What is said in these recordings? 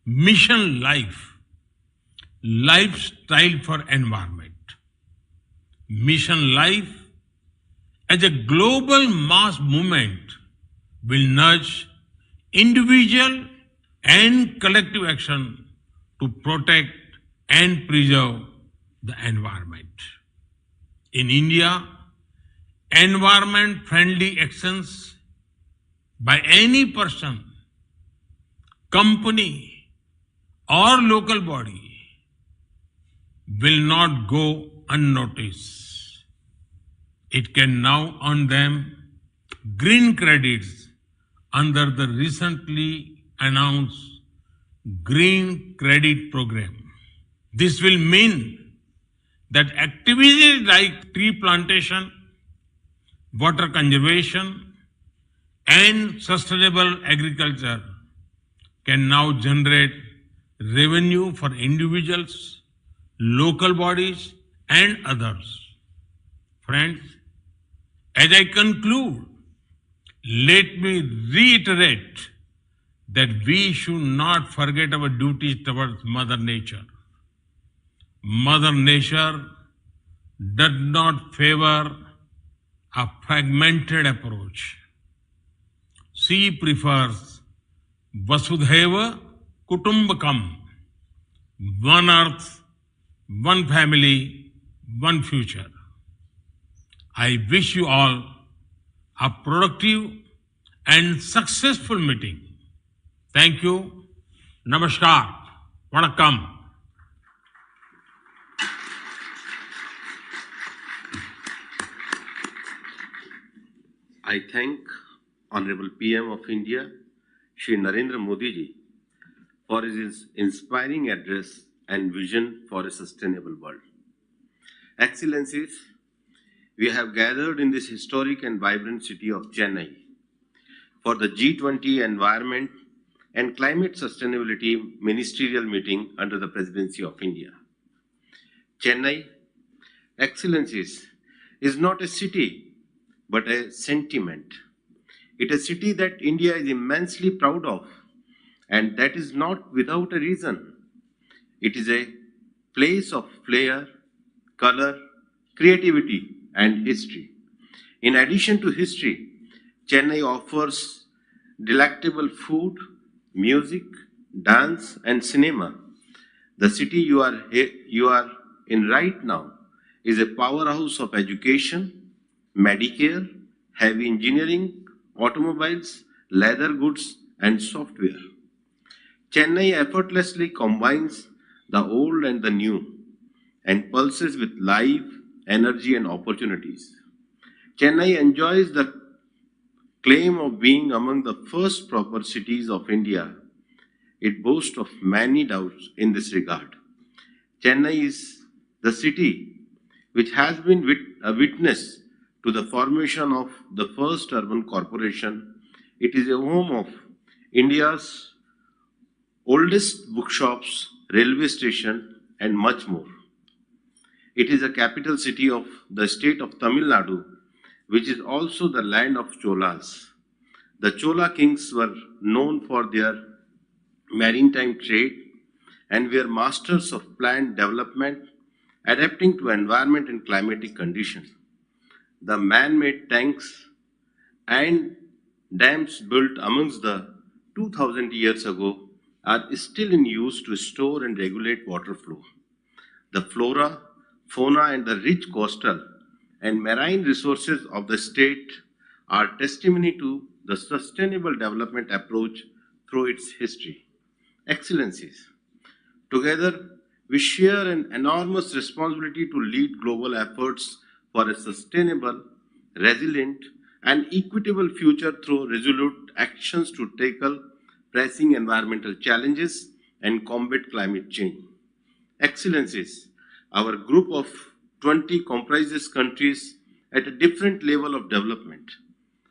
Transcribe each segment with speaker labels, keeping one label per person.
Speaker 1: Mission Life, Lifestyle for Environment. Mission Life as a global mass movement will nudge individual and collective action to protect and preserve the environment. In India, environment-friendly actions by any person, company, or local body will not go unnoticed. It can now earn them green credits under the recently announced Green Credit Program. This will mean that activities like tree plantation, water conservation, and sustainable agriculture can now generate revenue for individuals, local bodies, and others. Friends, as I conclude, let me reiterate that we should not forget our duties towards Mother Nature. Mother Nature does not favor a fragmented approach. She prefers Vasudhaiva Kutumbakam, one earth, one family, one future. I wish you all a productive and successful meeting. Thank you. Namaskar. Vanakkam.
Speaker 2: I thank Honorable PM of India, Shri Narendra Modi ji, for his inspiring address and vision for a sustainable world. Excellencies, we have gathered in this historic and vibrant city of Chennai for the G20 Environment and Climate Sustainability Ministerial Meeting under the Presidency of India. Chennai, Excellencies, is not a city but a sentiment. It is a city that India is immensely proud of, and that is not without a reason. It is a place of flair, color, creativity, and history. In addition to history, Chennai offers delectable food, music, dance, and cinema. The city you are in right now is a powerhouse of education, Medicare, heavy engineering, automobiles, leather goods, and software. Chennai effortlessly combines the old and the new and pulses with life, energy, and opportunities. Chennai enjoys the claim of being among the first proper cities of India. It boasts of many doubts in this regard. Chennai is the city which has been a witness to the formation of the first urban corporation. It is a home of India's oldest bookshops, railway station, and much more. It is a capital city of the state of Tamil Nadu, which is also the land of Cholas. The Chola kings were known for their maritime trade and were masters of planned development, adapting to environment and climatic conditions. The man-made tanks and dams built amongst the 2000 years ago are still in use to store and regulate water flow. The flora, fauna, and the rich coastal and marine resources of the state are testimony to the sustainable development approach through its history. Excellencies, together we share an enormous responsibility to lead global efforts for a sustainable, resilient, and equitable future through resolute actions to tackle pressing environmental challenges and combat climate change. Excellencies, our group of 20 comprises countries at a different level of development.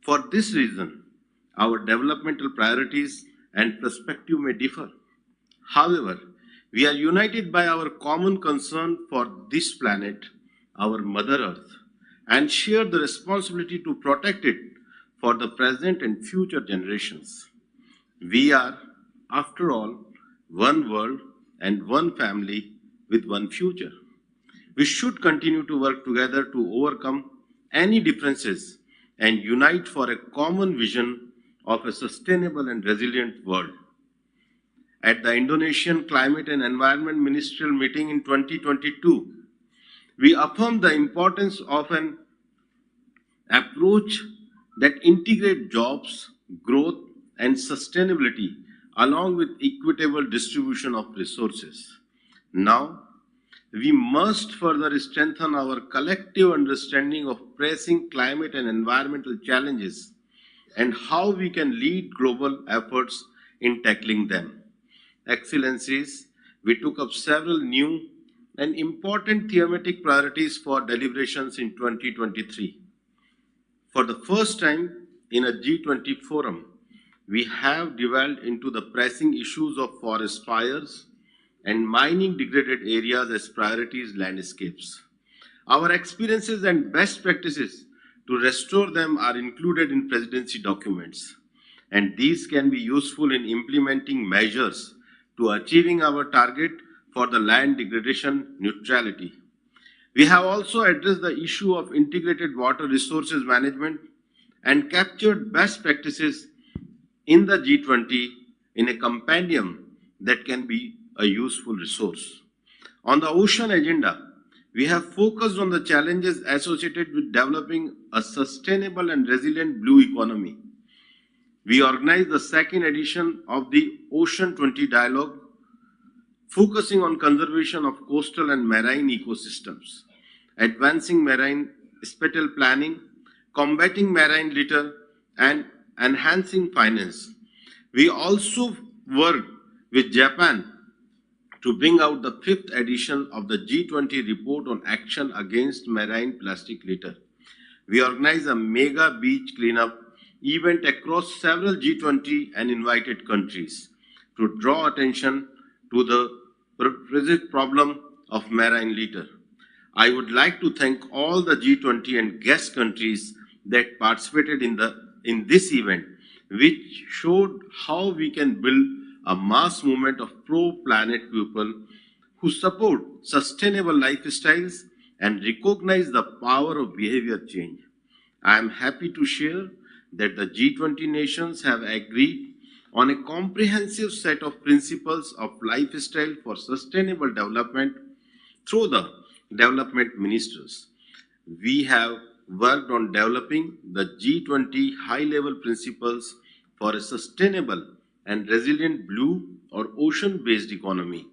Speaker 2: For this reason, our developmental priorities and perspective may differ. However, we are united by our common concern for this planet, our Mother Earth, and share the responsibility to protect it for the present and future generations. We are, after all, one world, and one family with one future. We should continue to work together to overcome any differences and unite for a common vision of a sustainable and resilient world. At the Indonesian Climate and Environment Ministerial meeting in 2022, we affirmed the importance of an approach that integrates jobs, growth, and sustainability along with equitable distribution of resources. Now, we must further strengthen our collective understanding of pressing climate and environmental challenges and how we can lead global efforts in tackling them. Excellencies, we took up several new and important thematic priorities for deliberations in 2023. For the first time in a G20 forum, we have delved into the pressing issues of forest fires and mining degraded areas as priorities landscapes. Our experiences and best practices to restore them are included in presidency documents, and these can be useful in implementing measures to achieving our target for the land degradation neutrality. We have also addressed the issue of integrated water resources management and captured best practices in the G20 in a compendium that can be a useful resource. On the ocean agenda, we have focused on the challenges associated with developing a sustainable and resilient blue economy. We organized the second edition of the Ocean 20 Dialogue, focusing on conservation of coastal and marine ecosystems, advancing marine spatial planning, combating marine litter, and enhancing finance. We also worked with Japan to bring out the fifth edition of the G20 report on action against marine plastic litter. We organized a mega beach cleanup event across several G20 and invited countries to draw attention to the present problem of marine litter. I would like to thank all the G20 and guest countries that participated in this event, which showed how we can build a mass movement of pro-planet people who support sustainable lifestyles and recognize the power of behavior change. I am happy to share that the G20 nations have agreed on a comprehensive set of principles of lifestyle for sustainable development through the development ministers. We have worked on developing the G20 high-level principles for a sustainable and resilient blue or ocean-based economy.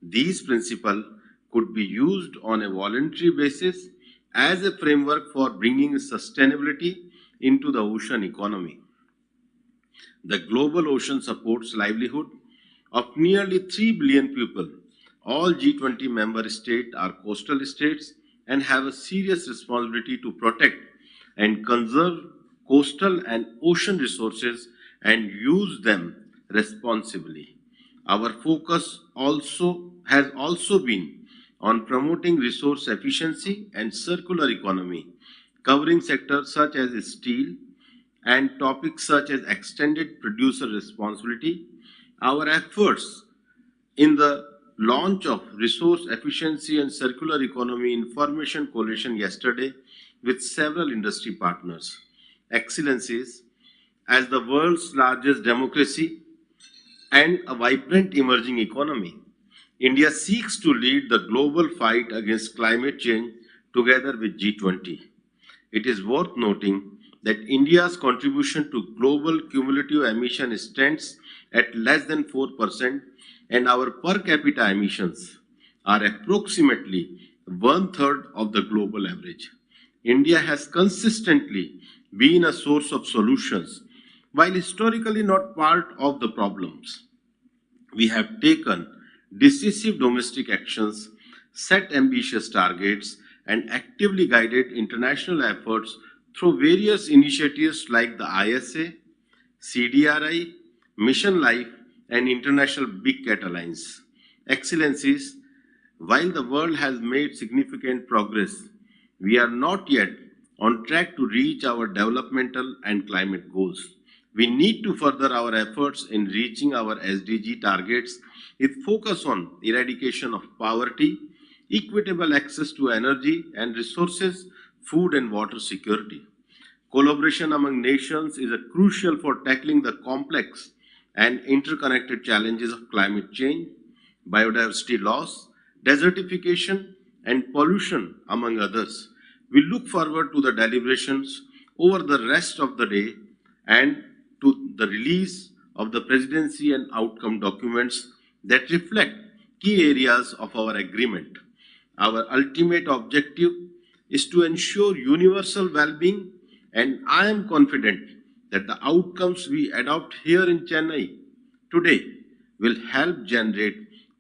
Speaker 2: These principles could be used on a voluntary basis as a framework for bringing sustainability into the ocean economy. The global ocean supports livelihood of nearly 3 billion people. All G20 member states are coastal states and have a serious responsibility to protect and conserve coastal and ocean resources and use them responsibly. Our focus has also been on promoting resource efficiency and circular economy, covering sectors such as steel and topics such as extended producer responsibility. Our efforts in the launch of Resource Efficiency and Circular Economy Information Coalition yesterday with several industry partners. Excellencies, as the world's largest democracy and a vibrant emerging economy, India seeks to lead the global fight against climate change together with G20. It is worth noting that India's contribution to global cumulative emission stands at less than 4%, and our per capita emissions are approximately 1/3 of the global average. India has consistently been a source of solutions, while historically not part of the problems. We have taken decisive domestic actions, set ambitious targets, and actively guided international efforts through various initiatives like the ISA, CDRI, Mission Life, and International Big Cat Alliance. Excellencies, while the world has made significant progress, we are not yet on track to reach our developmental and climate goals. We need to further our efforts in reaching our SDG targets with focus on eradication of poverty, equitable access to energy and resources, food and water security. Collaboration among nations is crucial for tackling the complex and interconnected challenges of climate change, biodiversity loss, desertification, and pollution, among others. We look forward to the deliberations over the rest of the day and to the release of the presidency and outcome documents that reflect key areas of our agreement. Our ultimate objective is to ensure universal well-being, and I am confident that the outcomes we adopt here in Chennai today will help generate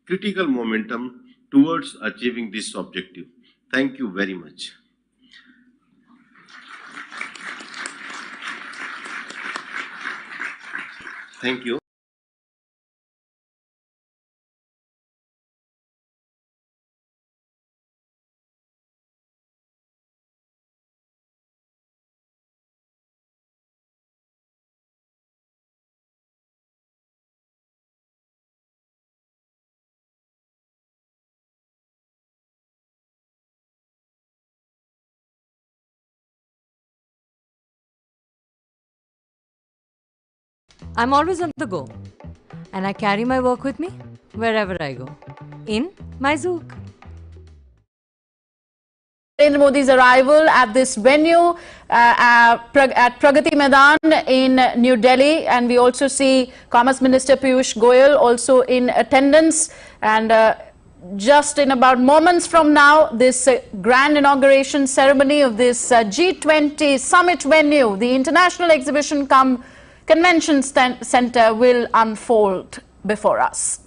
Speaker 2: critical momentum towards achieving this objective. Thank you very much. Thank you.
Speaker 3: I'm always on the go, and I carry my work with me wherever I go, in my zook.
Speaker 4: Narendra Modi's arrival at this venue at Pragati Maidan in New Delhi, and we also see Commerce Minister Piyush Goyal also in attendance. And just in about moments from now, this grand inauguration ceremony of this G20 summit venue, the International Exhibition cum Convention Center, will unfold before us.